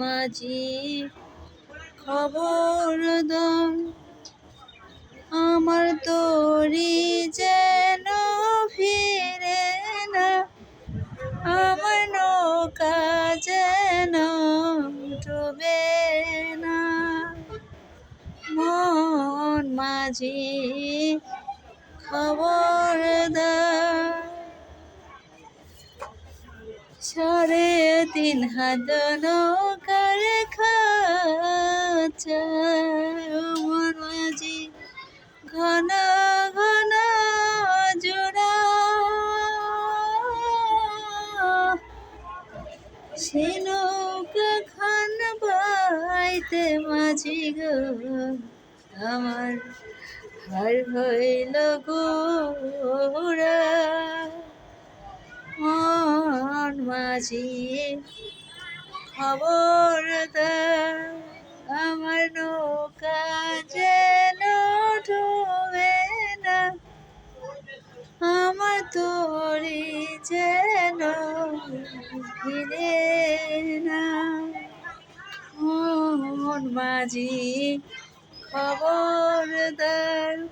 মাঝি খবর দাও, আমার তরি যেন ফিরে না, আমার নৌকা যেন ডুবে না। মন মাঝি খবর দাও, 3.5 হাত নৌকার খাঁচা। মন মাঝি ঘন ঘন জোড়া, সে নৌকা খান বাইতে মাঝি গো, আমার হার হইল গোরা। মন মাঝি খবর দাও, আমার নৌকা যেন ডুবে না, আমার তরি যেন ফিরে না। মন মাঝি খবর দাও।